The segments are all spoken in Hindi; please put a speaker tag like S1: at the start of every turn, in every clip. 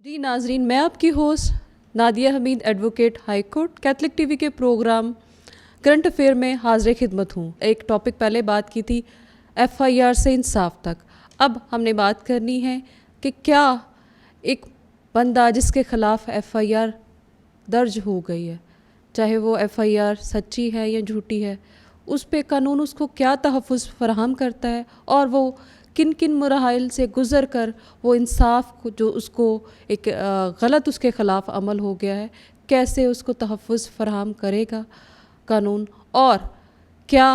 S1: जी नाजरीन, मैं आपकी host Nadia Hamid, advocate high court, Catholic TV के प्रोग्राम करंट अफेयर में हाजिर खिदमत हूँ। एक टॉपिक पहले बात की थी एफआईआर से इंसाफ तक। अब हमने बात करनी है कि क्या एक बंदा जिसके ख़िलाफ़ एफआईआर दर्ज हो गई है, चाहे वो एफआईआर सच्ची है या झूठी है, उस पे कानून उसको क्या तहफ़्फ़ुज़ फराहम करता है और वो किन किन मराहिल से गुज़र कर वो इंसाफ को जो उसको एक गलत उसके ख़िलाफ़ अमल हो गया है, कैसे उसको तहफ़्फ़ुज़ फराहम करेगा कानून, और क्या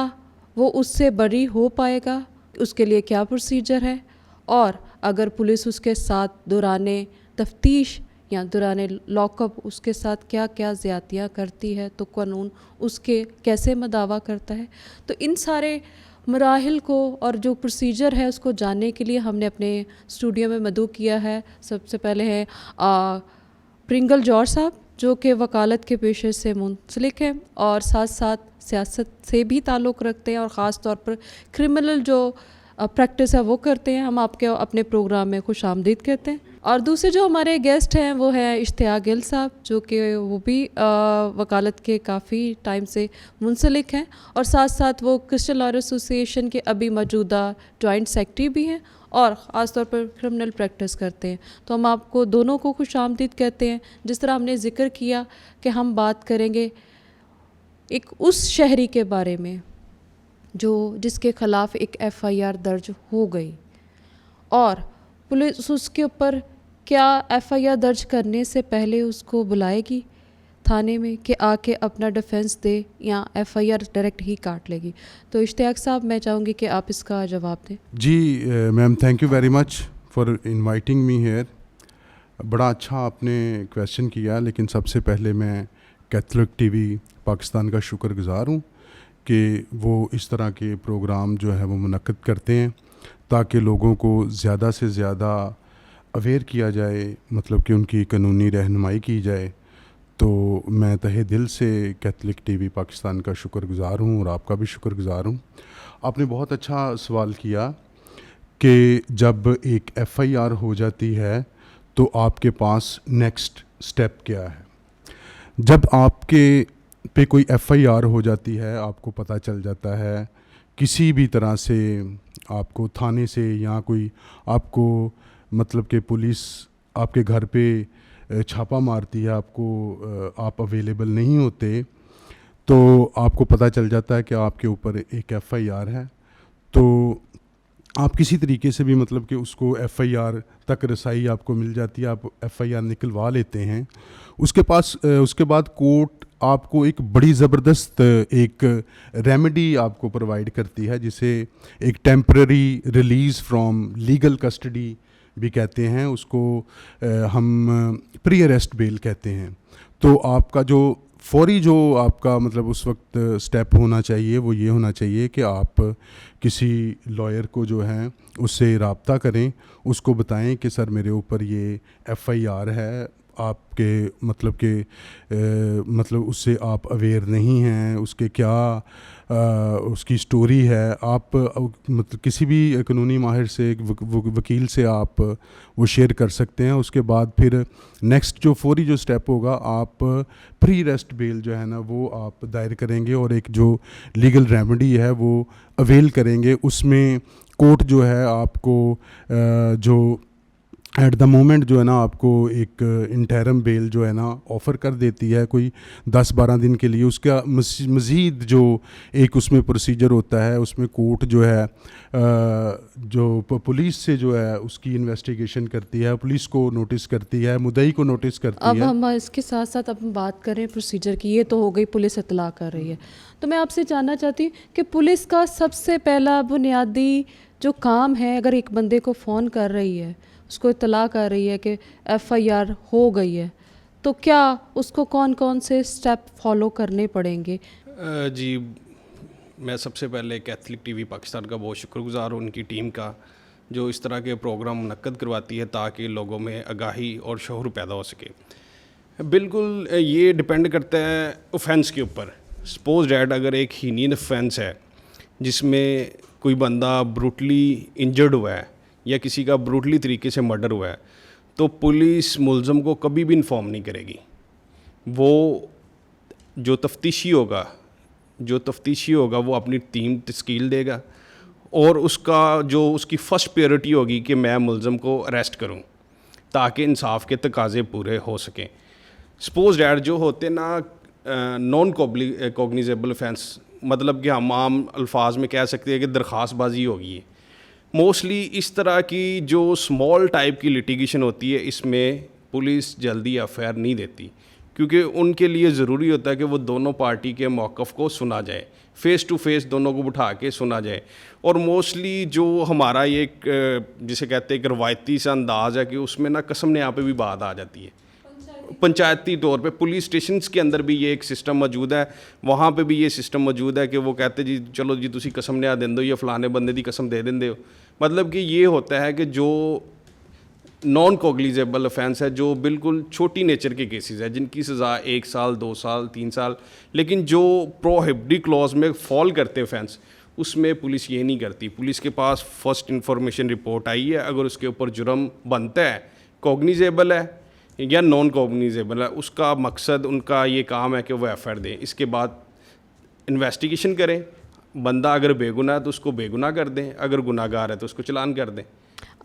S1: वो उससे बरी हो पाएगा, उसके लिए क्या प्रोसीजर है, और अगर पुलिस उसके साथ दौराने तफ्तीश या दौरान लॉकअप उसके साथ क्या क्या ज़्यादतियाँ करती है तो कानून उसके कैसे मदावा करता है। तो इन सारे मराहिल को और जो प्रोसीजर है उसको जानने के लिए हमने अपने स्टूडियो में मदऊ किया है। सबसे पहले है प्रिंगल जॉर्ज साहब, जो कि वकालत के पेशे से मुंसलिक हैं और साथ साथ सियासत से भी ताल्लुक़ रखते हैं और ख़ास तौर पर क्रिमिनल जो प्रैक्टिस है वो करते हैं। हम आपके अपने प्रोग्राम में खुश आमदीद कहते हैं। और दूसरे जो हमारे गेस्ट हैं वो हैं इश्तियाक गिल साहब, जो कि वो भी वकालत के काफ़ी टाइम से मुंसलिक हैं और साथ साथ वो क्रिश्चियन लॉयर एसोसिएशन के अभी मौजूदा जॉइंट सेक्रेटरी भी हैं और ख़ास तौर पर क्रिमिनल प्रैक्टिस करते हैं। तो हम आपको दोनों को खुश आमदीद कहते हैं। जिस तरह हमने ज़िक्र किया कि हम बात करेंगे एक उस शहरी के बारे में जो जिसके ख़िलाफ़ एक एफआईआर दर्ज हो गई और पुलिस उसके ऊपर क्या एफआईआर दर्ज करने से पहले उसको बुलाएगी थाने में कि आके अपना डिफेंस दे या एफआईआर डायरेक्ट ही काट लेगी। तो इश्तियाक साहब, मैं चाहूँगी कि आप इसका जवाब दें।
S2: जी ma'am, thank you very much for inviting me here. बड़ा अच्छा आपने क्वेश्चन किया, लेकिन सबसे पहले मैं कैथलिक टीवी पाकिस्तान का शुक्रगुज़ार हूँ कि वो इस तरह के प्रोग्राम जो है वो मुनक्किद करते हैं ताकि लोगों को ज़्यादा से ज़्यादा अवेयर किया जाए, मतलब कि उनकी कानूनी रहनुमाई की जाए। तो मैं तहे दिल से कैथलिक टीवी पाकिस्तान का शुक्रगुज़ार हूँ और आपका भी शुक्रगुज़ार हूँ। आपने बहुत अच्छा सवाल किया कि जब एक एफआईआर हो जाती है तो आपके पास नेक्स्ट स्टेप क्या है। जब आपके पे कोई एफआईआर हो जाती है, आपको पता चल जाता है किसी भी तरह से, आपको थाने से या कोई आपको मतलब कि पुलिस आपके घर पे छापा मारती है, आपको आप अवेलेबल नहीं होते, तो आपको पता चल जाता है कि आपके ऊपर एक एफआईआर है। तो आप किसी तरीके से भी मतलब कि उसको एफआईआर तक रसाई आपको मिल जाती है, आप एफआईआर निकलवा लेते हैं। उसके बाद कोर्ट आपको एक बड़ी ज़बरदस्त एक रेमेडी आपको प्रोवाइड करती है, जिसे एक temporary release from legal custody भी कहते हैं। उसको हम प्री अरेस्ट बेल कहते हैं। तो आपका जो फौरी जो आपका मतलब उस वक्त स्टेप होना चाहिए वो ये होना चाहिए कि आप किसी लॉयर को जो है उससे रब्ता करें, उसको बताएं कि सर मेरे ऊपर ये एफआईआर है, आपके मतलब के मतलब उससे आप अवेयर नहीं हैं, उसके क्या उसकी स्टोरी है। आप मतलब किसी भी कानूनी माहिर से, वकील से आप वो शेयर कर सकते हैं। उसके बाद फिर नेक्स्ट जो फौरी जो स्टेप होगा, आप प्री अरेस्ट बेल जो है ना वो आप दायर करेंगे और एक जो लीगल रेमेडी है वो अवेल करेंगे। उसमें कोर्ट जो है आपको जो एट द मोमेंट जो है ना आपको एक इंटरम बेल जो है ना ऑफ़र कर देती है कोई 10-12 दिन के लिए। उसका मज़ीद जो एक उसमें प्रोसीजर होता है, उसमें कोर्ट जो है जो पुलिस से जो है उसकी इन्वेस्टिगेशन करती है, पुलिस को नोटिस करती है, मुद्दई को नोटिस करती है।
S1: अब हम इसके साथ साथ अब बात करें प्रोसीजर की। ये तो हो गई पुलिस इतला कर रही है, तो मैं आपसे जानना चाहती हूँ कि पुलिस का सबसे पहला बुनियादी जो काम है, अगर एक बंदे को फ़ोन कर रही है, उसको इतला कर रही है कि एफआईआर हो गई है, तो क्या उसको कौन कौन से स्टेप फॉलो करने पड़ेंगे?
S3: जी, मैं सबसे पहले कैथलिक टीवी पाकिस्तान का बहुत शुक्रगुज़ार हूँ, उनकी टीम का, जो इस तरह के प्रोग्राम मुनक्किद करवाती है ताकि लोगों में आगाही और शऊर पैदा हो सके। बिल्कुल ये डिपेंड करता है ऑफेंस के ऊपर। सपोज डैट अगर एक हीनियन ऑफेंस है जिसमें कोई बंदा ब्रूटली इंजर्ड हुआ है या किसी का ब्रूटली तरीके से मर्डर हुआ है, तो पुलिस मुलज़म को कभी भी इन्फॉर्म नहीं करेगी। वो जो तफ्तीशी होगा वो अपनी टीम तश्कील देगा और उसकी फ़र्स्ट प्रायोरिटी होगी कि मैं मुलज़म को अरेस्ट करूं ताकि इंसाफ के तकाज़े पूरे हो सकें। सपोज डैट जो होते ना नॉन कॉग्निजेबल ऑफेंस, मतलब कि हम आम अल्फाज में कह सकते हैं कि दरख्वास्तबाजी होगी है। मोस्टली इस तरह की जो स्मॉल टाइप की लिटिगेशन होती है, इसमें पुलिस जल्दी एफआईआर नहीं देती, क्योंकि उनके लिए ज़रूरी होता है कि वो दोनों पार्टी के मौक़िफ़ को सुना जाए, फ़ेस टू फेस दोनों को बिठा के सुना जाए। और मोस्टली जो हमारा ये जिसे कहते हैं एक रवायती सा अंदाज़ है कि उसमें ना कसम यहाँ पे भी बात आ जाती है। पंचायती तौर पे पुलिस स्टेशंस के अंदर भी ये एक सिस्टम मौजूद है, वहाँ पे भी ये सिस्टम मौजूद है कि वो कहते जी चलो जी तुसी कसम न्या दें दो या फलाने बंदे दी कसम दे देंदे हो। मतलब कि ये होता है कि जो नॉन कॉग्निजेबल ऑफेंस है, जो बिल्कुल छोटी नेचर के केसेस है जिनकी सज़ा 1 साल 2 साल 3 साल, लेकिन जो प्रोहिबिटेड क्लॉज में फॉल करते ऑफेंस, उसमें पुलिस ये नहीं करती। पुलिस के पास फर्स्ट इंफॉर्मेशन रिपोर्ट आई है, अगर उसके ऊपर जुर्म बनता है, कॉग्निजेबल है या नॉन कॉग्निजेबल है, उसका मकसद उनका ये काम है कि वो एफआईआर दें। इसके बाद इन्वेस्टिगेशन करें, बंदा अगर बेगुनाह है तो उसको बेगुनाह कर दें, अगर गुनाहगार है तो उसको चालान कर दें।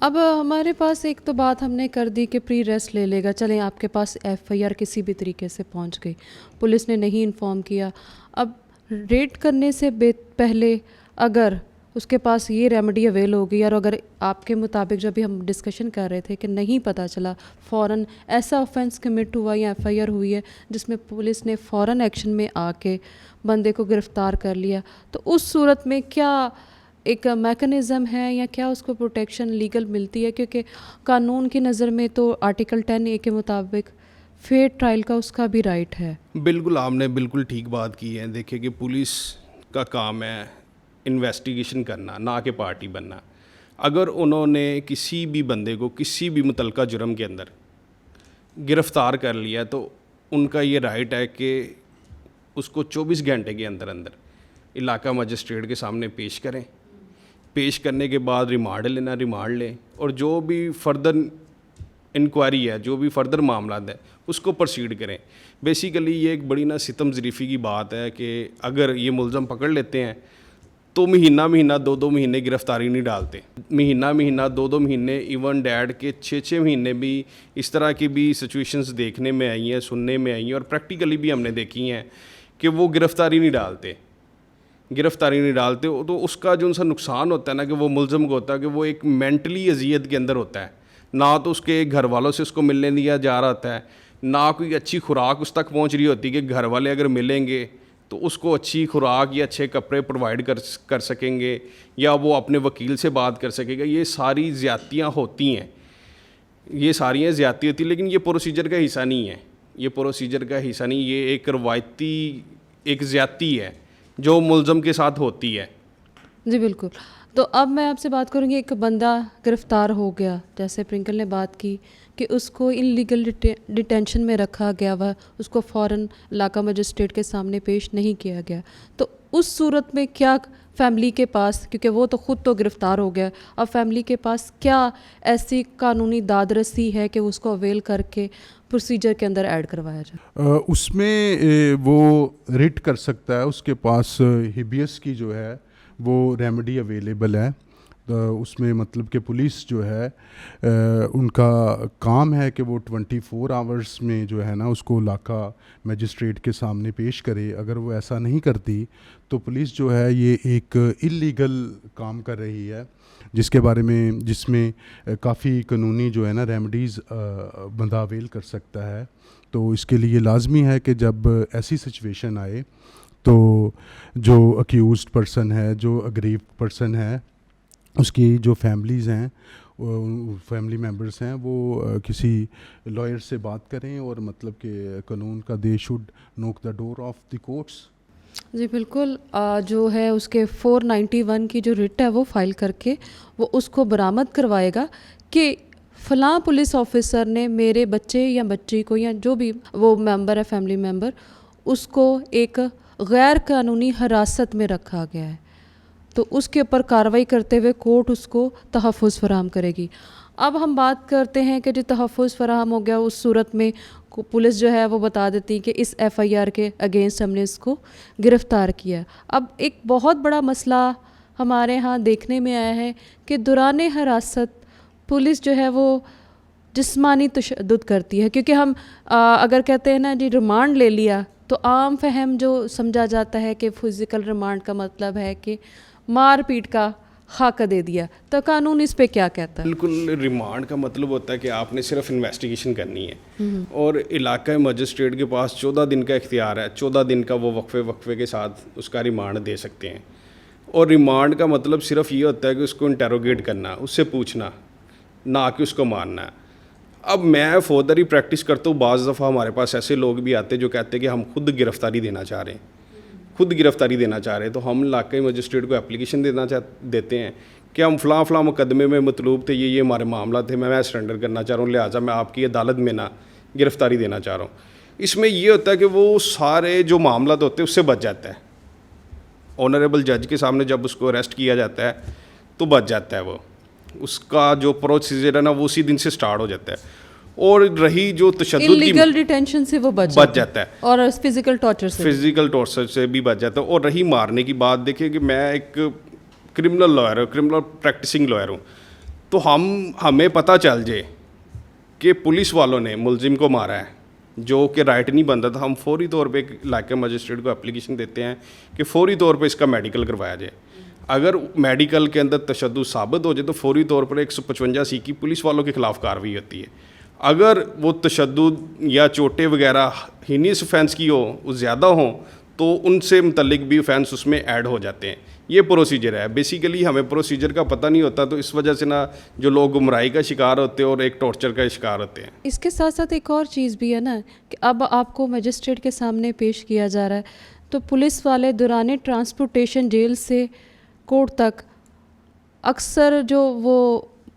S1: अब हमारे पास एक तो बात हमने कर दी कि प्री रेस्ट ले लेगा, चलें आपके पास एफआईआर किसी भी तरीके से पहुंच गई, पुलिस ने नहीं इन्फॉर्म किया। अब रेड करने से पहले अगर उसके पास ये रेमेडी अवेल हो गई, और अगर आपके मुताबिक जब भी हम डिस्कशन कर रहे थे कि नहीं पता चला, फ़ौरन ऐसा ऑफेंस कमिट हुआ या एफआईआर हुई है जिसमें पुलिस ने फ़ौरन एक्शन में आके बंदे को गिरफ़्तार कर लिया, तो उस सूरत में क्या एक मैकेनिज़्म है या क्या उसको प्रोटेक्शन लीगल मिलती है? क्योंकि कानून की नज़र में तो आर्टिकल 10A के मुताबिक फेयर ट्रायल का उसका भी राइट है।
S3: बिल्कुल, आपने बिल्कुल ठीक बात की है। देखिए कि पुलिस का काम है इन्वेस्टिगेशन करना, ना कि पार्टी बनना। अगर उन्होंने किसी भी बंदे को किसी भी मुतलका जुर्म के अंदर गिरफ़्तार कर लिया तो उनका ये राइट है कि उसको 24 घंटे के अंदर अंदर इलाका मजिस्ट्रेट के सामने पेश करें। पेश करने के बाद रिमांड लें, और जो भी फर्दर इंक्वायरी है, जो भी फर्दर मामला है, उसको प्रोसीड करें। बेसिकली ये एक बड़ी ना सितम ज़रीफ़ी की बात है कि अगर ये मुलज़म पकड़ लेते हैं तो महीना 2 महीने गिरफ़्तारी नहीं डालते, महीना 2 महीने, इवन डैड के 6 महीने भी इस तरह की भी सिचुएशंस देखने में आई हैं, सुनने में आई हैं, और प्रैक्टिकली भी हमने देखी हैं कि वो गिरफ़्तारी नहीं डालते। तो उसका जो उनका नुकसान होता है ना, कि वो मुलज़म को होता है कि वो एक मेंटली अजियत के अंदर होता है, ना तो उसके घर वालों से उसको मिलने दिया जा रहा होता है, ना कोई अच्छी खुराक उस तक पहुंच रही होती कि घर वाले अगर मिलेंगे तो उसको अच्छी खुराक या अच्छे कपड़े प्रोवाइड कर सकेंगे, या वो अपने वकील से बात कर सकेगा। ये सारी ज़्यादतियाँ होती हैं, लेकिन ये प्रोसीजर का हिस्सा नहीं है। ये एक रवायती एक ज़्यादती है जो मुलज़म के साथ होती है।
S1: जी बिल्कुल। तो अब मैं आपसे बात करूँगी, एक बंदा गिरफ़्तार हो गया, जैसे प्रिंकल ने बात की कि उसको इनलीगल डिटेंशन में रखा गया हुआ, उसको फ़ौरन इलाका मजिस्ट्रेट के सामने पेश नहीं किया गया, तो उस सूरत में क्या फैमिली के पास, क्योंकि वो तो ख़ुद तो गिरफ़्तार हो गया, अब फैमिली के पास क्या ऐसी कानूनी दादरसी है कि उसको अवेल करके प्रोसीजर के अंदर ऐड करवाया जाए?
S2: उसमें वो रिट कर सकता है, उसके पास हिबियस की जो है वो रेमेडी अवेलेबल है। तो उसमें मतलब कि पुलिस जो है उनका काम है कि वो 24 आवर्स में जो है ना उसको इलाका मजिस्ट्रेट के सामने पेश करे। अगर वो ऐसा नहीं करती तो पुलिस जो है ये एक इल्लीगल काम कर रही है, जिसमें काफ़ी कानूनी जो है ना रेमेडीज़ बंदा अवेल कर सकता है। तो इसके लिए लाजमी है कि जब ऐसी सिचुएशन आए तो जो अक्यूज्ड पर्सन है, जो अग्रीव्ड पर्सन है, उसकी जो फैमिलीज़ हैं, फैमिली मेम्बर्स हैं, वो किसी लॉयर से बात करें और मतलब कि कानून का they should knock the door of the courts.
S1: जी बिल्कुल। जो है उसके 491 की जो रिट है वो फाइल करके वो उसको बरामद करवाएगा कि फ़लाँ पुलिस ऑफिसर ने मेरे बच्चे या बच्ची को या जो भी वो मेंबर है, फैमिली मेंबर, उसको एक गैर कानूनी हिरासत में रखा गया है, तो उसके ऊपर कार्रवाई करते हुए कोर्ट उसको तहफ़्फ़ुज़ फराहम करेगी। अब हम बात करते हैं कि जो तहफ़्फ़ुज़ फ़राहम हो गया उस सूरत में पुलिस जो है वो बता देती है कि इस एफ़आईआर के अगेंस्ट हमने इसको गिरफ़्तार किया। अब एक बहुत बड़ा मसला हमारे यहाँ देखने में आया है कि दौरान हिरासत पुलिस जो है वो जिस्मानी तशद्दुद करती है, क्योंकि हम अगर कहते हैं ना जी रिमांड ले लिया तो आम फहम जो समझा जाता है कि फ़िज़िकल रिमांड का मतलब है कि मार पीट का खाका दे दिया, तो कानून इस पे क्या कहता है?
S3: बिल्कुल, रिमांड का मतलब होता है कि आपने सिर्फ इन्वेस्टिगेशन करनी है और इलाका मजिस्ट्रेट के पास 14 दिन का इख्तियार है। 14 दिन का वो वक्फे के साथ उसका रिमांड दे सकते हैं। और रिमांड का मतलब सिर्फ ये होता है कि उसको इंटेरोगेट करना, उससे पूछना, ना कि उसको मारना है। अब मैं फौजदारी प्रैक्टिस करता हूँ, बाज़ दफ़ा हमारे पास ऐसे लोग भी आते हैं जो कहते हैं कि हम खुद गिरफ़्तारी देना चाह रहे हैं, तो हम इलाक़ाई मजिस्ट्रेट को एप्लीकेशन देते हैं कि हम फ़लाँ मुकदमे में मतलूब थे, ये हमारे मामला थे, मैं सरेंडर करना चाह रहा हूँ, लिहाजा मैं आपकी अदालत में ना गिरफ़्तारी देना चाह रहा हूँ। इसमें ये होता है कि वो सारे जो मामला होते हैं उससे बच जाता है। ऑनरेबल जज के सामने जब उसको अरेस्ट किया जाता है तो बच जाता है, वो उसका जो प्रोसीजर है ना वो उसी दिन से स्टार्ट हो जाता है। और रही जो तशद्दुद
S1: इल्लीगल डिटेंशन से वो बच
S3: जाता है
S1: और फिजिकल टॉर्चर से
S3: भी बच जाता है। और रही मारने की बात, देखिए कि मैं एक क्रिमिनल लॉयर हूँ, क्रिमिनल प्रैक्टिसिंग लॉयर हूँ, तो हमें पता चल जाए कि पुलिस वालों ने मुलजिम को मारा है जो कि राइट नहीं बनता था, हम फौरी तौर पे इलाका मजिस्ट्रेट को एप्लीकेशन देते हैं कि फौरी तौर पे इसका मेडिकल करवाया जाए। अगर मेडिकल के अंदर तशद्दुद साबित हो जाए तो फौरी तौर पर 155C की पुलिस वालों के खिलाफ कार्रवाई होती है। अगर वो तशद्दुद या चोटें वगैरह हीनियस ऑफेंस की हो, वो ज़्यादा हों, तो उनसे मुतल्लिक भी ऑफेंस उसमें ऐड हो जाते हैं। ये प्रोसीजर है। बेसिकली हमें प्रोसीजर का पता नहीं होता, तो इस वजह से ना जो लोग गुमराही का शिकार होते हैं और एक टॉर्चर का शिकार होते हैं।
S1: इसके साथ साथ एक और चीज़ भी है ना कि अब आपको मजिस्ट्रेट के सामने पेश किया जा रहा है, तो पुलिस वाले दौरान ट्रांसपोर्टेशन जेल से कोर्ट तक अक्सर जो वो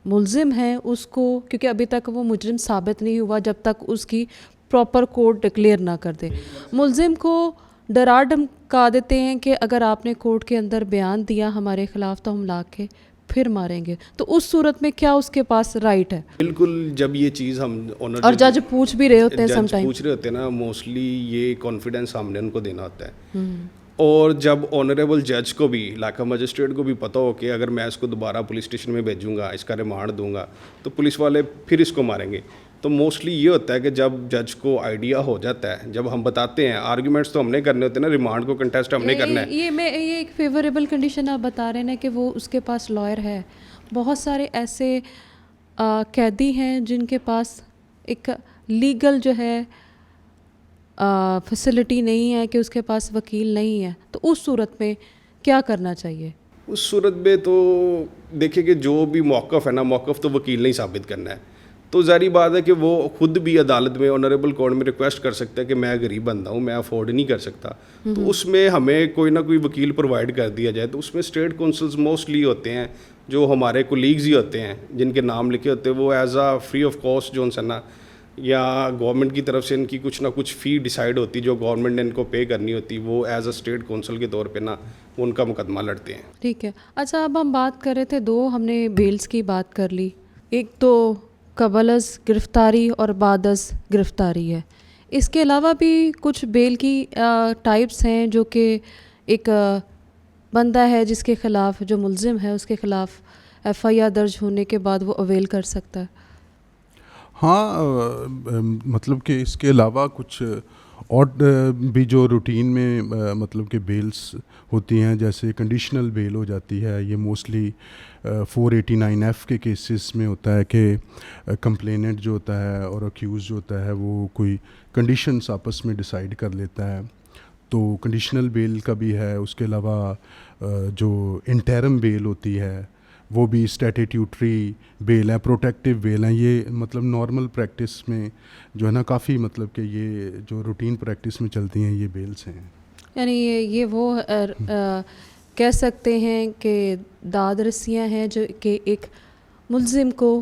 S1: मुलजिम है उसको, क्योंकि अभी तक वो मुजरिम साबित नहीं हुआ जब तक उसकी प्रॉपर कोर्ट डिक्लेयर ना कर दे, मुलजिम को डरा धमका देते हैं कि अगर आपने कोर्ट के अंदर बयान दिया हमारे ख़िलाफ़ तो हम ला के फिर मारेंगे। तो उस सूरत में क्या उसके पास राइट है?
S3: बिल्कुल, जब ये चीज़ हम
S1: और जज पूछ भी रहे होते हैं, समटाइम
S3: पूछ रहे होते हैं ना, मोस्टली ये कॉन्फिडेंस हमने उनको देना होता है। और जब ऑनरेबल जज को भी, इलाका मजिस्ट्रेट को भी पता हो कि अगर मैं इसको दोबारा पुलिस स्टेशन में भेजूंगा, इसका रिमांड दूंगा, तो पुलिस वाले फिर इसको मारेंगे। तो मोस्टली ये होता है कि जब जज को आइडिया हो जाता है, जब हम बताते हैं, आर्ग्यूमेंट्स तो हमने करने होते हैं ना, रिमांड को कंटेस्ट हमने करना है।
S1: ये एक फेवरेबल कंडीशन आप बता रहे हैं कि वो उसके पास लॉयर है। बहुत सारे ऐसे कैदी हैं जिनके पास एक लीगल जो है फैसिलिटी नहीं है, कि उसके पास वकील नहीं है, तो उस सूरत में क्या करना चाहिए?
S3: उस सूरत में तो देखिए कि जो भी मौक़िफ़ है ना, मौक़िफ़ तो वकील ने ही साबित करना है। तो ज़ाहिर बात है कि वो खुद भी अदालत में, ऑनरेबल कोर्ट में रिक्वेस्ट कर सकता है कि मैं गरीब बंदा हूँ, मैं अफोर्ड नहीं कर सकता, तो उसमें हमें कोई ना कोई वकील प्रोवाइड कर दिया जाए। तो उसमें स्टेट काउंसिल्स मोस्टली होते हैं, जो हमारे कोलीग्स ही होते हैं जिनके नाम लिखे होते हैं, वो as a free of cost जो है ना, या गवर्नमेंट की तरफ से इनकी कुछ ना कुछ फ़ी डिसाइड होती जो गवर्नमेंट ने इनको पे करनी होती, वो एज अ स्टेट काउंसिल के तौर पे ना उनका मुकदमा लड़ते हैं।
S1: ठीक है। अच्छा, अब हम बात कर रहे थे, दो हमने बेल्स की बात कर ली, एक तो कबलस गिरफ़्तारी और बादस गिरफ़्तारी है। इसके अलावा भी कुछ बेल की टाइप्स हैं जो कि एक बंदा है जिसके ख़िलाफ़, जो मुलजिम है उसके ख़िलाफ़ एफ़आईआर दर्ज होने के बाद वो अवेल कर सकता है।
S2: हाँ, मतलब कि इसके अलावा कुछ और भी जो रूटीन में मतलब कि बेल्स होती हैं, जैसे कंडीशनल बेल हो जाती है। ये मोस्टली 489F के केसेस में होता है कि कंप्लेनेंट जो होता है और अक्यूज़ जो होता है वो कोई कंडीशंस आपस में डिसाइड कर लेता है, तो कंडीशनल बेल का भी है। उसके अलावा जो इंटरम बेल होती है वो भी स्टैट्यूटरी बेल है, प्रोटेक्टिव बेल है। ये मतलब नॉर्मल प्रैक्टिस में जो है ना, काफ़ी मतलब कि ये जो रूटीन प्रैक्टिस में चलती हैं ये बेल्स हैं।
S1: यानी ये वो कह सकते हैं कि दाद रस्सियाँ हैं जो कि एक मुलजिम को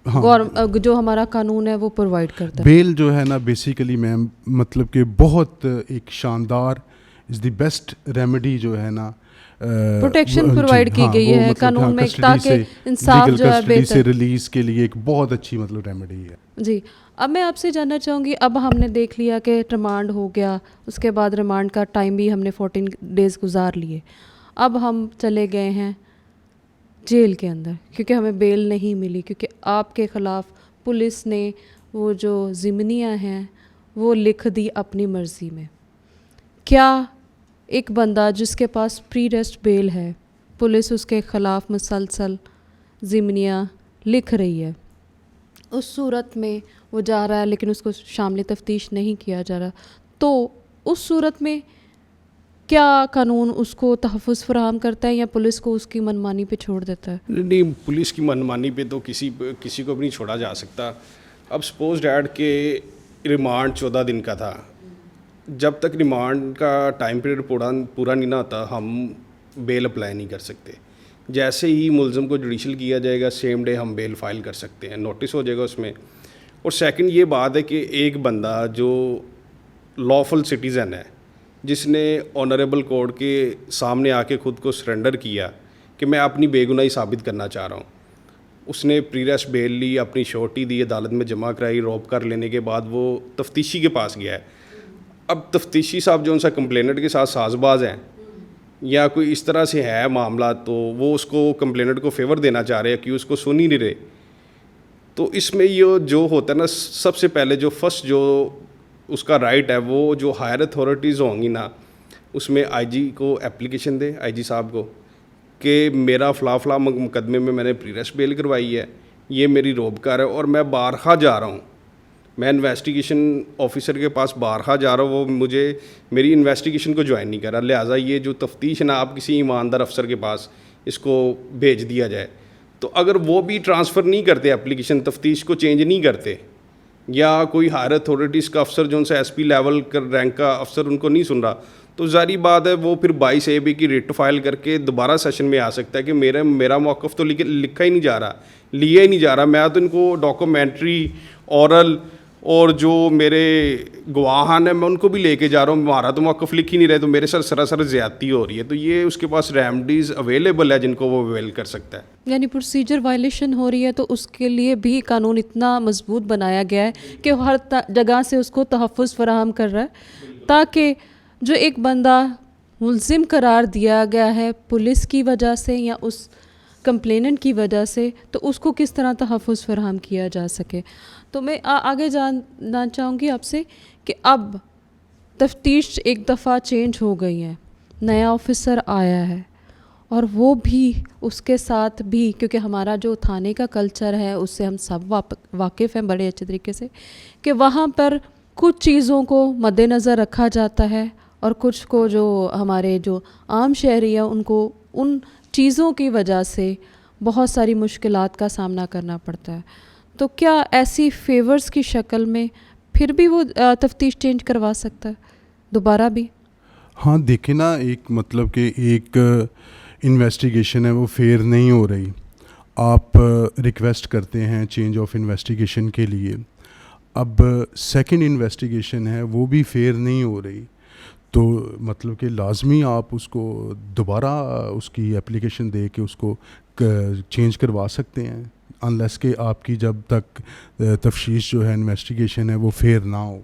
S2: हाँ,
S1: जो हमारा कानून है वो प्रोवाइड करता है।
S2: बेल जो है ना बेसिकली मैम, मतलब कि बहुत एक शानदार इज़ द बेस्ट रेमेडी जो है ना
S1: Protection provide की गई है कानून में, ताकि इंसाफ जो है बेहतर
S2: से रिलीज के लिए एक बहुत अच्छी मतलब रेमेडी है
S1: जी। अब मैं आपसे जानना चाहूँगी, अब हमने देख लिया कि रिमांड हो गया, उसके बाद रिमांड का टाइम भी हमने 14 डेज़ गुजार लिए, अब हम चले गए हैं जेल के अंदर क्योंकि हमें बेल नहीं मिली, क्योंकि आपके ख़िलाफ़ पुलिस ने वो जो ज़िमनियाँ हैं वो लिख दी अपनी मर्ज़ी में। क्या एक बंदा जिसके पास प्री रेस्ट बेल है, पुलिस उसके ख़िलाफ़ मुसलसल ज़िमनियाँ लिख रही है, उस सूरत में वो जा रहा है लेकिन उसको शामिल तफ्तीश नहीं किया जा रहा, तो उस सूरत में क्या कानून उसको तहफ़्फ़ुज़ फ़राहम करता है या पुलिस को उसकी मनमानी पे छोड़ देता है?
S3: नहीं, पुलिस की मनमानी पे तो किसी को भी नहीं छोड़ा जा सकता। अब सपोज डैट के रिमांड 14 दिन का था, जब तक रिमांड का टाइम पीरियड पूरा नहीं ना होता हम बेल अप्लाई नहीं कर सकते। जैसे ही मुलज़म को जुडिशल किया जाएगा सेम डे हम बेल फाइल कर सकते हैं, नोटिस हो जाएगा उसमें। और सेकंड ये बात है कि एक बंदा जो लॉफुल सिटीज़न है, जिसने ऑनरेबल कोर्ट के सामने आके ख़ुद को सरेंडर किया कि मैं अपनी बेगुनाही साबित करना चाह रहा हूँ, उसने प्री रेस्ट बेल ली, अपनी श्योरिटी दी, अदालत में जमा कराई, रोक कर लेने के बाद वो तफ्तीशी के पास गया है। अब तफ्तीशी साहब जो उनसा कंप्लेनेंट के साथ साजबाज हैं या कोई इस तरह से है मामला, तो वो उसको कंप्लेनेंट को फेवर देना चाह रहे हैं कि उसको सुन ही नहीं रहे। तो इसमें ये जो होता है ना, सबसे पहले जो फर्स्ट जो उसका राइट है, वो जो हायर अथॉरिटीज़ होंगी ना, उसमें आईजी को एप्लीकेशन दे, आईजी साहब को, कि मेरा फ़ला मुकदमे में मैंने प्री रेस्ट बेल करवाई है, ये मेरी रोबकार है और मैं बारहा जा रहा हूँ, मैं इन्वेस्टिगेशन ऑफिसर के पास बारहा जा रहा हूँ, वो मुझे मेरी इन्वेस्टिगेशन को ज्वाइन नहीं कर रहा, लिहाजा ये जो तफ्तीश है ना, आप किसी ईमानदार अफसर के पास इसको भेज दिया जाए। तो अगर वो भी ट्रांसफ़र नहीं करते एप्लीकेशन, तफ्तीश को चेंज नहीं करते, या कोई हायर अथॉरिटीज़ का अफसर जो उनसे एसपी लेवल का रैंक का अफसर उनको नहीं सुन रहा, तो ज़ाहिर बात है वो फिर 22 AB की रिट फाइल करके दोबारा सेशन में आ सकता है कि मेरा मौक़िफ़ तो लिखा ही नहीं जा रहा, लिया ही नहीं जा रहा। मैं तो इनको डॉक्यूमेंट्री, औरल और जो मेरे गवाहान हैं मैं उनको भी लेके जा रहा हूँ, हमारा तो मौक़िफ़ लिख ही नहीं रहे, तो मेरे सर सरासर ज़्यादती हो रही है। तो ये उसके पास रेमडीज़ अवेलेबल है जिनको वो अवेल कर सकता है।
S1: यानी प्रोसीजर वायलेशन हो रही है तो उसके लिए भी कानून इतना मजबूत बनाया गया है कि हर जगह से उसको तहफ़्फ़ुज़ फराहम कर रहा है, ताकि जो एक बंदा मुल्ज़िम करार दिया गया है पुलिस की वजह से या उस कंप्लेनेंट की वजह से, तो उसको किस तरह तहफ़्फ़ुज़ फराहम किया जा सके। तो मैं आगे जानना चाहूँगी आपसे कि अब तफ्तीश एक दफ़ा चेंज हो गई है, नया ऑफिसर आया है, और वो भी उसके साथ भी, क्योंकि हमारा जो थाने का कल्चर है उससे हम सब वाकिफ़ हैं बड़े अच्छे तरीके से, कि वहाँ पर कुछ चीज़ों को मद्देनज़र रखा जाता है और कुछ को जो हमारे जो आम शहरी हैं उनको उन चीज़ों की वजह से बहुत सारी मुश्किलात का सामना करना पड़ता है। तो क्या ऐसी फेवर्स की शक्ल में फिर भी वो तफ्तीश चेंज करवा सकता है दोबारा भी?
S2: हाँ, देखें ना, एक मतलब कि एक इन्वेस्टिगेशन है वो फेयर नहीं हो रही, आप रिक्वेस्ट करते हैं चेंज ऑफ इन्वेस्टिगेशन के लिए, अब सेकंड इन्वेस्टिगेशन है वो भी फेयर नहीं हो रही, तो मतलब कि लाजमी आप उसको दोबारा उसकी एप्लीकेशन दे के उसको चेंज करवा सकते हैं, अनलेस के आपकी जब तक तफ्तीश जो है इन्वेस्टिगेशन है वो फेयर ना हो।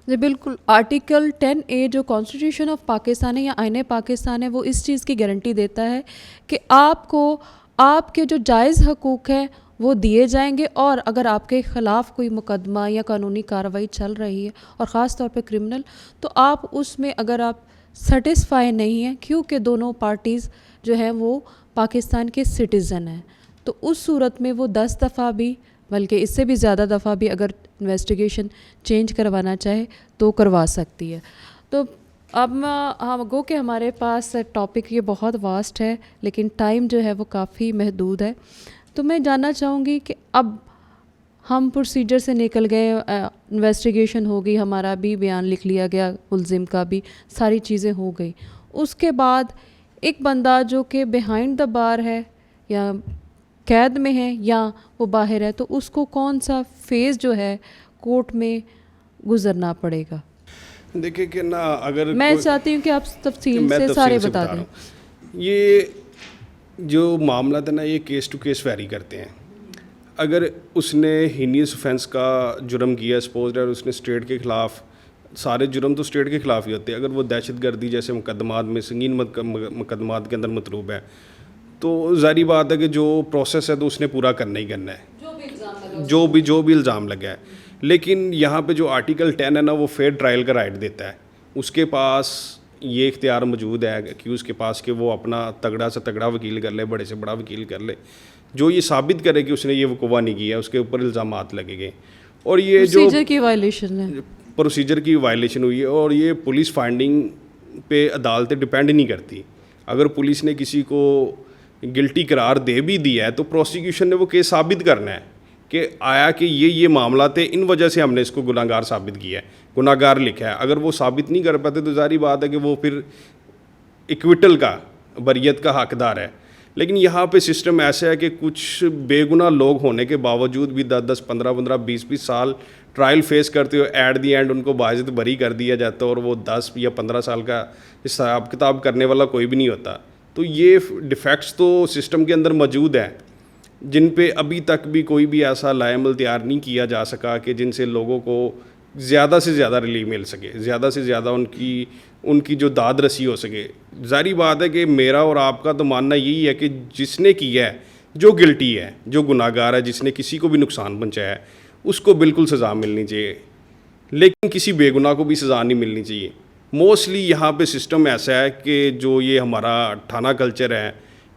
S1: जी बिल्कुल, आर्टिकल 10A जो कॉन्स्टिट्यूशन ऑफ पाकिस्तान है या आईन पाकिस्तान है, वो इस चीज़ की गारंटी देता है कि आपको आपके जो जायज़ हकूक़ हैं वो दिए जाएंगे, और अगर आपके ख़िलाफ़ कोई मुकदमा या कानूनी कार्रवाई चल रही है और ख़ास तौर पे क्रिमिनल, तो आप उसमें अगर आप सेटिस्फाई नहीं हैं, क्योंकि दोनों पार्टीज़ जो हैं वो पाकिस्तान के सिटीज़न हैं, तो उस सूरत में वो 10 दफ़ा भी, बल्कि इससे भी ज़्यादा दफ़ा भी अगर इन्वेस्टिगेशन चेंज करवाना चाहे तो करवा सकती है। तो अब हम गो कि हमारे पास टॉपिक ये बहुत वास्ट है, लेकिन टाइम जो है वो काफ़ी महदूद है, तो मैं जानना चाहूँगी कि अब हम प्रोसीजर से निकल गए, इन्वेस्टिगेशन हो गई, हमारा भी बयान लिख लिया गया, मुल्ज़िम का भी, सारी चीज़ें हो गई, उसके बाद एक बंदा जो कि बिहाइंड द बार है या कैद में है या वो बाहर है, तो उसको कौन सा फेज़ जो है कोर्ट में गुजरना पड़ेगा?
S3: देखिए कि ना, अगर
S1: मैं चाहती हूँ कि आप तफसील से सारे बता दें।
S3: ये जो मामला था ना, ये केस टू केस वैरी करते हैं। अगर उसने हीनियस ऑफेंस का जुर्म किया, सपोज और उसने स्टेट के ख़िलाफ़, सारे जुर्म तो स्टेट के ख़िलाफ़ ही होते हैं, अगर वो दहशतगर्दी जैसे मुकदमात में संगीन मुकदमात के अंदर मतलूब है, तो ज़ाहिर बात है कि जो प्रोसेस है तो उसने पूरा करना ही करना है, जो भी इल्ज़ाम लगा है। लेकिन यहाँ पे जो आर्टिकल 10 है ना, वो फेयर ट्रायल का राइट देता है। उसके पास ये इख्तियार मौजूद है एक्यूज़ के पास कि वो अपना तगड़ा से तगड़ा वकील कर ले, बड़े से बड़ा वकील कर ले, जो ये साबित करे कि उसने ये वकूवा नहीं किया, उसके ऊपर इल्ज़ामात लगेंगे। और ये जो
S1: प्रोसीजर की वायलेशन है,
S3: प्रोसीजर की वायलेशन हुई है, और ये पुलिस फाइंडिंग पे अदालतें डिपेंड नहीं करती। अगर पुलिस ने किसी को गिल्टी करार दे भी दिया है तो प्रोसिक्यूशन ने वो केस साबित करना है कि आया कि ये मामला थे, इन वजह से हमने इसको गुनाहगार साबित किया है, गुनाहगार लिखा है। अगर वो साबित नहीं कर पाते तो जारी बात है कि वो फिर इक्विटल का, बरियत का हकदार है। लेकिन यहाँ पे सिस्टम ऐसा है कि कुछ बेगुनाह लोग होने के बावजूद भी 10-10, 15-15, 20-20 साल ट्रायल फेस करते हुए एट दी एंड उनको बाइज्जत बरी कर दिया जाता है, और वो 10 या 15 साल का हिसाब किताब करने वाला कोई भी नहीं होता। तो ये डिफेक्ट्स तो सिस्टम के अंदर मौजूद हैं, जिन पे अभी तक भी कोई भी ऐसा लाएमल तैयार नहीं किया जा सका कि जिनसे लोगों को ज़्यादा से ज़्यादा रिलीफ मिल सके, ज़्यादा से ज़्यादा उनकी जो दाद रसी हो सके। ज़ाहिर बात है कि मेरा और आपका तो मानना यही है कि जिसने किया है, जो गिल्टी है, जो गुनाहगार है, जिसने किसी को भी नुकसान पहुँचाया है, उसको बिल्कुल सज़ा मिलनी चाहिए, लेकिन किसी बेगुनाह को भी सज़ा नहीं मिलनी चाहिए। मोस्टली यहाँ पे सिस्टम ऐसा है कि जो ये हमारा थाना कल्चर है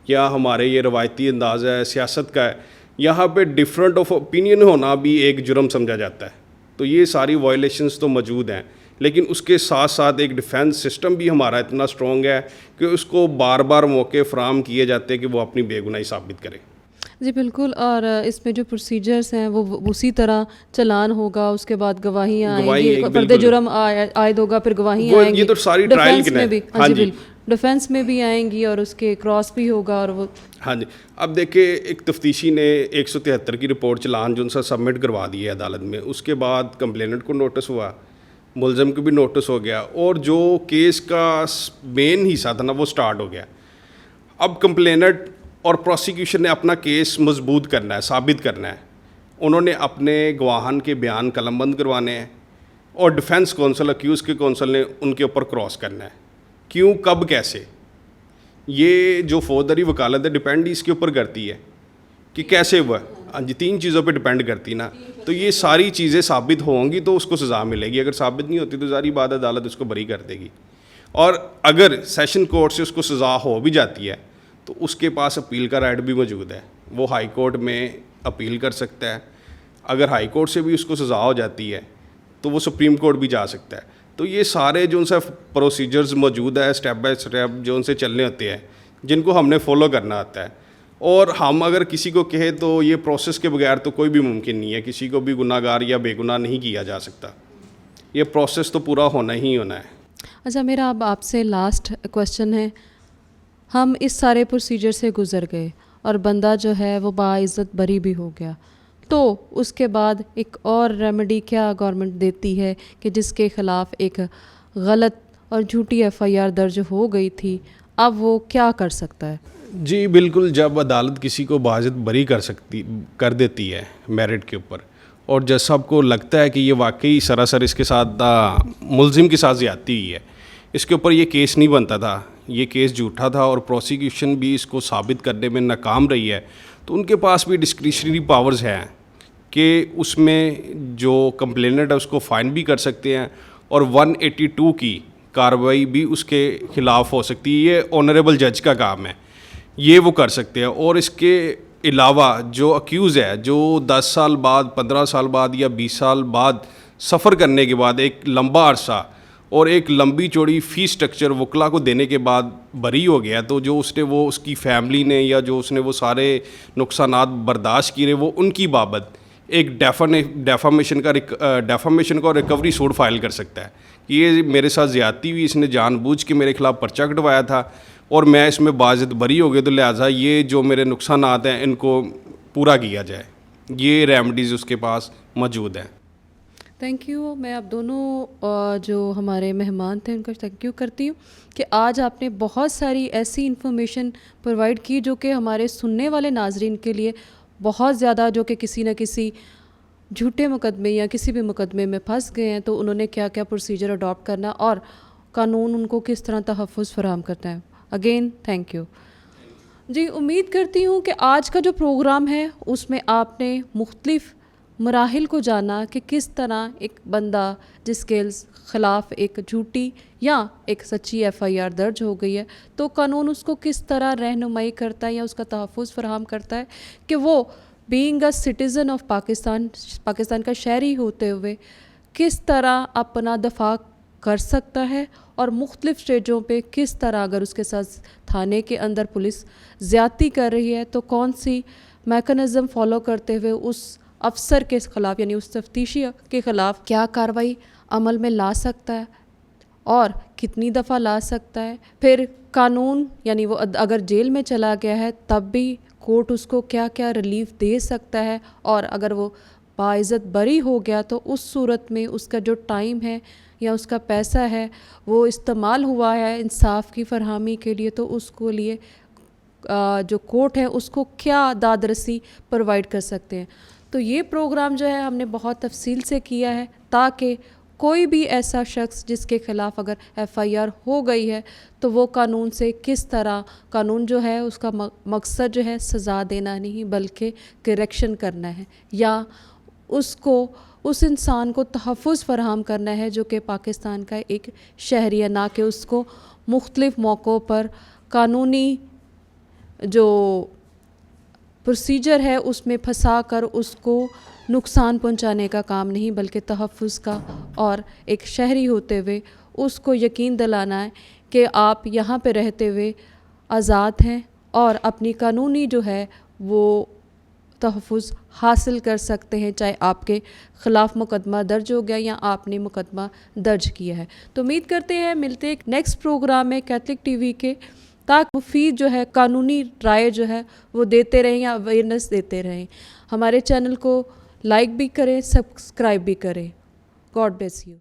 S3: या हमारे ये रवायती अंदाज़ है सियासत का है, यहाँ पे डिफरेंट ऑफ ओपिनियन होना भी एक जुर्म समझा जाता है। तो ये सारी वायलेशंस तो मौजूद हैं, लेकिन उसके साथ साथ एक डिफेंस सिस्टम भी हमारा इतना स्ट्रॉन्ग है कि उसको बार बार मौके फराहम किए जाते हैं कि वो अपनी बेगुनाही साबित करे।
S1: जी बिल्कुल। और इसमें जो प्रोसीजर्स हैं वो उसी तरह चालान होगा, उसके बाद गवाहियाँ आएंगी, फर्द जुर्म आयद होगा, फिर गवाहियाँ आएंगी।
S3: ये तो सारी ट्रायल
S1: में भी, हाँ जी बिल्कुल, डिफेंस में भी आएंगी और उसके क्रॉस भी होगा। और वो
S3: हाँ जी, अब देखिए, एक तफ्तीशी ने 173 की रिपोर्ट चालान जो उनसे सबमिट करवा दी है अदालत में, उसके बाद कंप्लेनेंट को नोटिस हुआ, मुलज़म को भी नोटिस हो गया, और जो केस का मेन हिस्सा था ना वो स्टार्ट हो गया। अब कंप्लेनेंट और प्रोसिक्यूशन ने अपना केस मजबूत करना है, साबित करना है। उन्होंने अपने गवाहन के बयान कलमबंद करवाने हैं, और डिफेंस कौंसल, अक्यूज़ के कौंसल ने उनके ऊपर क्रॉस करना है। क्यों, कब, कैसे, ये जो फौजदारी वकालत है डिपेंड इसके ऊपर करती है कि कैसे हुआ। हाँ जी, 3 चीज़ों पे डिपेंड करती ना। तो ये सारी चीज़ें साबित होंगी तो उसको सज़ा मिलेगी, अगर साबित नहीं होती तो ज़ाहिर बात है अदालत उसको बरी कर देगी। और अगर सेशन कोर्ट से उसको सज़ा हो भी जाती है तो उसके पास अपील का राइट भी मौजूद है, वो हाई कोर्ट में अपील कर सकता है। अगर हाई कोर्ट से भी उसको सज़ा हो जाती है तो वो सुप्रीम कोर्ट भी जा सकता है। तो ये सारे जो उनसे प्रोसीजर्स मौजूद है, स्टेप बाय स्टेप जो उनसे चलने होते हैं, जिनको हमने फॉलो करना आता है। और हम अगर किसी को कहे तो ये प्रोसेस के बगैर तो कोई भी मुमकिन नहीं है, किसी को भी गुनाहगार या बेगुनाह नहीं किया जा सकता। ये प्रोसेस तो पूरा होना ही होना है।
S1: अच्छा, मेरा अब आपसे लास्ट क्वेश्चन है, हम इस सारे प्रोसीजर से गुज़र गए और बंदा जो है वो बाइज़्ज़त बरी भी हो गया, तो उसके बाद एक और रेमेडी क्या गवर्नमेंट देती है कि जिसके ख़िलाफ़ एक गलत और झूठी एफआईआर दर्ज हो गई थी, अब वो क्या कर सकता है?
S3: जी बिल्कुल, जब अदालत किसी को बाइज़्ज़त बरी कर देती है मेरिट के ऊपर, और जज साहब को लगता है कि ये वाकई सरासर इसके साथ मुलजिम के साथ ज़्यादती हुई है, इसके ऊपर ये केस नहीं बनता था, ये केस झूठा था और प्रोसिक्यूशन भी इसको साबित करने में नाकाम रही है, तो उनके पास भी डिस्क्रिशनरी पावर्स हैं कि उसमें जो कंप्लेनेंट है उसको फाइन भी कर सकते हैं, और 182 की कार्रवाई भी उसके ख़िलाफ़ हो सकती है। ये ऑनरेबल जज का काम है, ये वो कर सकते हैं। और इसके अलावा जो अक्यूज़ है, जो 10 साल बाद, 15 साल बाद या 20 साल बाद सफ़र करने के बाद, एक लंबा अरसा और एक लंबी चौड़ी फ़ी स्ट्रक्चर वकला को देने के बाद बरी हो गया, तो जो उसकी फैमिली ने या जो उसने वो सारे नुकसानात बर्दाश्त किए, वो उनकी बाबत एक डेफामेशन का रिकवरी सूट फाइल कर सकता है कि ये मेरे साथ ज़्यादती हुई, इसने जानबूझ के मेरे ख़िलाफ़ पर्चा कटवाया था और मैं इसमें बाज़िद बरी हो गया, तो लिहाजा ये जो मेरे नुकसानात हैं इनको पूरा किया जाए। ये रेमेडीज़ उसके पास मौजूद हैं।
S1: Thank you. मैं आप दोनों जो हमारे मेहमान थे उनका थैंक यू करती हूँ कि आज आपने बहुत सारी ऐसी इन्फॉर्मेशन प्रोवाइड की जो कि हमारे सुनने वाले नाजरीन के लिए बहुत ज़्यादा, जो कि किसी न किसी झूठे मुकदमे या किसी भी मुकदमे में फंस गए हैं, तो उन्होंने क्या क्या प्रोसीजर अडॉप्ट करना और कानून उनको किस तरह तहफ़्फ़ुज़ फराहम करता है। अगेन थैंक यू जी। उम्मीद करती हूँ कि आज का जो प्रोग्राम है उसमें आपने मुख्तलिफ़ मराहिल को जाना कि किस तरह एक बंदा जिसके ख़िलाफ़ एक झूठी या एक सच्ची FIR दर्ज हो गई है, तो कानून उसको किस तरह रहनुमाई करता है या उसका तहफ़्फ़ुज़ फराहम करता है कि वो being a citizen of Pakistan का शहरी होते हुए किस तरह अपना दफा कर सकता है और मुख्तलिफ़ स्टेजों पे किस तरह, अगर उसके साथ थाने के अंदर पुलिस ज़्यादती कर रही है तो कौन सी मैकेनिज़्म फ़ॉलो करते हुए उस अफसर के ख़िलाफ़ यानी उस तफ्तीशी के ख़िलाफ़ क्या कार्रवाई अमल में ला सकता है और कितनी दफ़ा ला सकता है। फिर कानून यानी वो अगर जेल में चला गया है तब भी कोर्ट उसको क्या क्या रिलीफ दे सकता है, और अगर वो बाइज़्ज़त बरी हो गया तो उस सूरत में उसका जो टाइम है या उसका पैसा है वो इस्तेमाल हुआ है इंसाफ की फरहमी के लिए, तो उसको लिए जो कोर्ट है उसको क्या दादरसी प्रोवाइड कर सकते हैं। तो ये प्रोग्राम जो है हमने बहुत तफसील से किया है ताकि कोई भी ऐसा शख्स जिसके ख़िलाफ़ अगर FIR हो गई है तो वो कानून से किस तरह, कानून जो है उसका मकसद जो है सज़ा देना नहीं बल्कि करेक्शन करना है या उसको उस इंसान को तहफ़्फ़ुज़ फराहम करना है जो कि पाकिस्तान का एक शहरी है, ना कि उसको मुख्तलिफ़ मौक़ों पर कानूनी जो प्रोसीजर है उसमें फंसा कर उसको नुकसान पहुंचाने का काम नहीं बल्कि तहफ़्फ़ुज़ का, और एक शहरी होते हुए उसको यकीन दिलाना है कि आप यहाँ पे रहते हुए आज़ाद हैं और अपनी कानूनी जो है वो तहफ़्फ़ुज़ हासिल कर सकते हैं, चाहे आपके ख़िलाफ़ मुकदमा दर्ज हो गया या आपने मुकदमा दर्ज किया है। तो उम्मीद करते हैं मिलते हैं नेक्स्ट प्रोग्राम में कैथलिक TV के, ताकि मुफीद जो है कानूनी राय जो है वो देते रहें या अवेयरनेस देते रहें। हमारे चैनल को लाइक भी करें, सब्सक्राइब भी करें। God bless you.